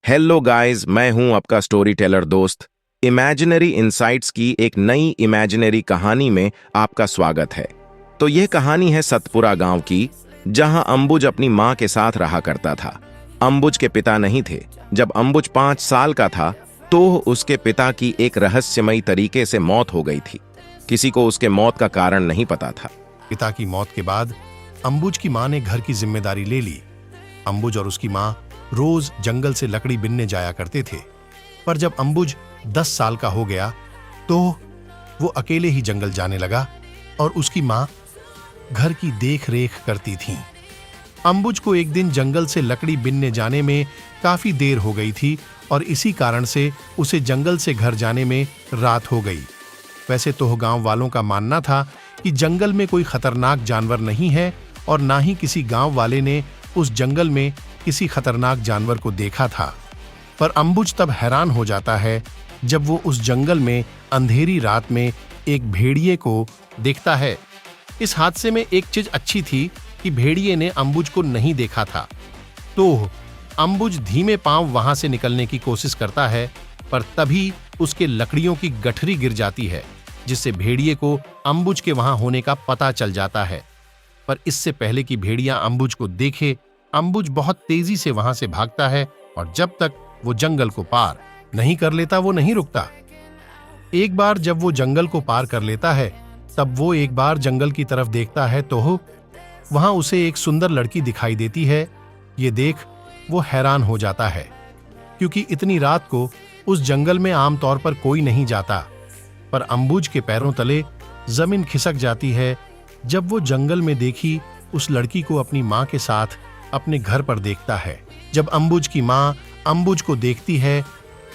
Hello guys, मैं हूं आपका स्टोरी टेलर दोस्त। इमेजिनरी इनसाइट्स की एक नई इमेजिनरी कहानी में आपका स्वागत है। तो यह कहानी है सतपुरा गांव की, जहां अंबुज अपनी मां के साथ रहा करता था। अंबुज के पिता नहीं थे। जब अंबुज 5 साल का था तो उसके पिता की एक रहस्यमयी तरीके से मौत हो गई थी। किसी को उसके मौत का कारण नहीं पता था। पिता की मौत के बाद अंबुज की मां ने घर की जिम्मेदारी ले ली। अंबुज और उसकी मां रोज जंगल से लकड़ी बिनने जाया करते थे। पर जब अंबुज 10 साल का हो गया तो वो अकेले ही जंगल जाने लगा और उसकी मां घर की देख रेख करती थीं। अंबुज को एक दिन जंगल से लकड़ी बिनने जाने में काफी देर हो गई थी और इसी कारण से उसे जंगल से घर जाने में रात हो गई। वैसे तो गांव वालों का मानना था कि जंगल में कोई खतरनाक जानवर नहीं है और ना ही किसी गांव वाले ने उस जंगल में किसी खतरनाक जानवर को देखा था। पर अंबुज तब हैरान हो जाता है जब वो उस जंगल में अंधेरी रात में एक भेड़िए को देखता है। इस हादसे में एक चीज अच्छी थी कि भेड़िए ने अंबुज को नहीं देखा था। तो अंबुज धीमे पांव वहां से निकलने की कोशिश करता है, पर तभी उसके लकड़ियों की गठरी गिर जाती है, जिससे भेड़िए को अंबुज के वहां होने का पता चल जाता है। पर इससे पहले कि भेड़िया अंबुज को देखे, अंबुज बहुत तेजी से वहां से भागता है और जब तक वो जंगल को पार नहीं कर लेता वो नहीं रुकता। एक बार जब वो जंगल को पार कर लेता है तब वो एक बार जंगल की तरफ देखता है तो वहां उसे एक सुंदर लड़की दिखाई देती है। ये देख वो हैरान हो जाता है, क्योंकि इतनी रात को उस जंगल में आमतौर पर कोई नहीं जाता। पर अंबुज के पैरों तले जमीन खिसक जाती है जब वो जंगल में देखी उस लड़की को अपनी मां के साथ अपने घर पर देखता है। जब अंबुज की मां अंबुज को देखती है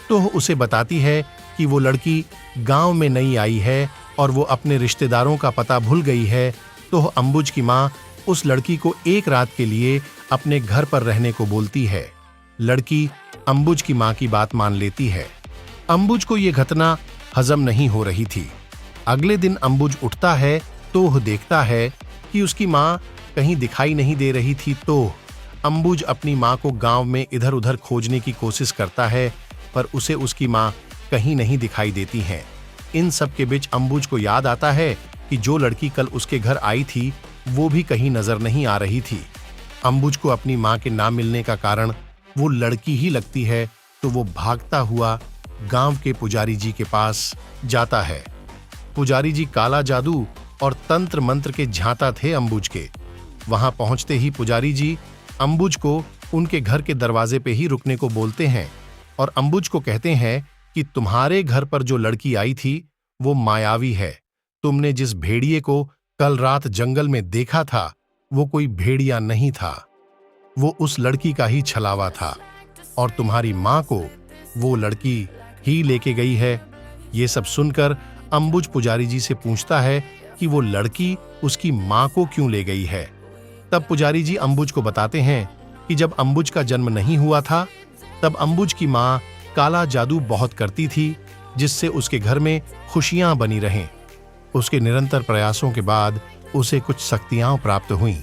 तो उसे बताती है कि वो लड़की गांव में नई आई है और वो अपने रिश्तेदारों का पता भूल गई है। तो अंबुज की मां उस लड़की को एक रात के लिए अपने घर पर रहने को बोलती है। लड़की अंबुज की मां की बात मान लेती है। अंबुज को ये घटना हजम नहीं हो रही थी। अगले दिन अंबुज उठता है तो देखता है कि उसकी मां कहीं दिखाई नहीं दे रही थी। तो अंबुज अपनी मां को गांव में इधर उधर खोजने की कोशिश करता है, पर उसे उसकी मां कहीं नहीं दिखाई देती हैं। इन सब के बीच अंबुज को याद आता है कि जो लड़की कल उसके घर आई थी वो भी कहीं नजर नहीं आ रही थी। अंबुज को अपनी मां के ना मिलने का कारण वो लड़की ही लगती है, तो वो भागता हुआ गांव के पुजारी जी के पास जाता है। पुजारी जी काला जादू और तंत्र मंत्र के झांता थे अंबुज के। वहां पहुंचते ही पुजारी जी अंबुज को उनके घर के दरवाजे पे ही रुकने को बोलते हैं और अंबुज को कहते हैं कि तुम्हारे घर पर जो लड़की आई थी वो मायावी है। तुमने जिस भेड़िए को कल रात जंगल में देखा था वो कोई भेड़िया नहीं था, वो उस लड़की का ही छलावा था और तुम्हारी मां को वो लड़की ही लेके गई है। ये सब सुनकर अंबुज पुजारी जी से पूछता है कि वो लड़की उसकी मां को क्यों ले गई है। तब पुजारी जी अंबुज को बताते हैं कि जब अंबुज का जन्म नहीं हुआ था तब अंबुज की मां काला जादू बहुत करती थी, जिससे उसके घर में खुशियां बनी रहें। उसके निरंतर प्रयासों के बाद उसे कुछ शक्तियां प्राप्त हुईं,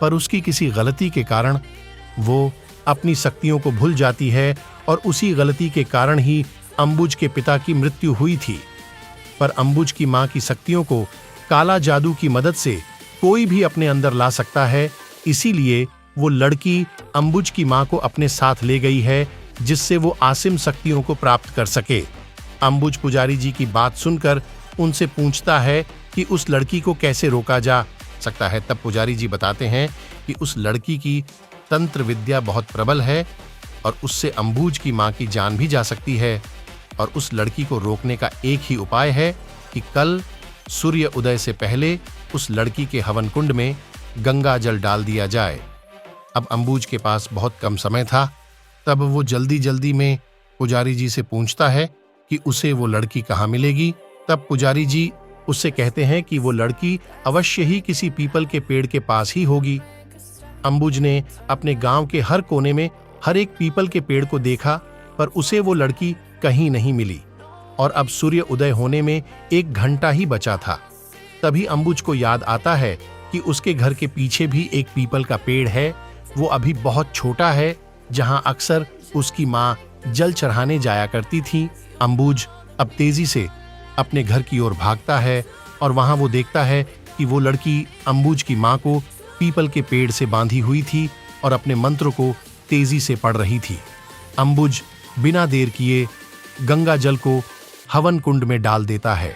पर उसकी किसी गलती के कारण वो अपनी शक्तियों को भूल जाती है और उसी गलती के कारण ही अंबुज के पिता की मृत्यु हुई थी। पर अंबुज की मां की शक्तियों को काला जादू की मदद से कोई भी अपने अंदर ला सकता है, इसीलिए वो लड़की अंबुज की मां को अपने साथ ले गई है, जिससे वो आसिम शक्तियों को प्राप्त कर सके। अंबुज पुजारी जी की बात सुनकर उनसे पूछता है कि उस लड़की को कैसे रोका जा सकता है। तब पुजारी जी बताते हैं कि उस लड़की की तंत्र विद्या बहुत प्रबल है और उससे अंबुज की मां की जान भी जा सकती है, और उस लड़की को रोकने का एक ही उपाय है कि कल सूर्य उदय से पहले उस लड़की के हवन कुंड में गंगा जल डाल दिया जाए। अब अंबुज के पास बहुत कम समय था, तब वो जल्दी जल्दी में पुजारी जी से पूछता है कि उसे वो लड़की कहाँ मिलेगी। तब पुजारी जी उससे कहते हैं कि वो लड़की अवश्य ही किसी पीपल के पेड़ के पास ही होगी। अंबुज ने अपने गांव के हर कोने में हर एक पीपल के पेड़ को देखा, पर उसे वो लड़की कहीं नहीं मिली और अब सूर्य उदय होने में 1 घंटा ही बचा था। तभी अंबुज को याद आता है कि उसके घर के पीछे भी एक पीपल का पेड़ है। वो अभी बहुत छोटा है, जहां अक्सर उसकी माँ जल चढ़ाने जाया करती थी। अंबुज अब तेजी से अपने घर की ओर भागता है और वहां वो देखता है कि वो लड़की अंबुज की माँ को पीपल के पेड़ से बांधी हुई थी और अपने मंत्र को तेजी से पढ़ रही थी। अंबुज बिना देर किए गंगा जल को हवन कुंड में डाल देता है।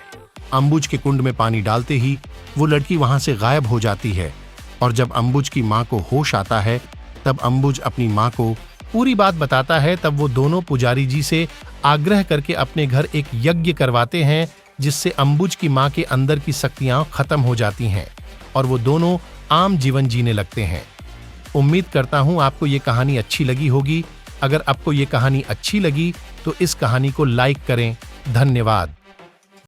अंबुज के कुंड में पानी डालते ही वो लड़की वहां से गायब हो जाती है और जब अंबुज की माँ को होश आता है तब अंबुज अपनी माँ को पूरी बात बताता है। तब वो दोनों पुजारी जी से आग्रह करके अपने घर एक यज्ञ करवाते हैं जिससे अंबुज की माँ के अंदर की शक्तियां खत्म हो जाती हैं और वो दोनों आम जीवन जीने लगते हैं। उम्मीद करता हूं आपको ये कहानी अच्छी लगी होगी। अगर आपको ये कहानी अच्छी लगी तो इस कहानी को लाइक करें। धन्यवाद।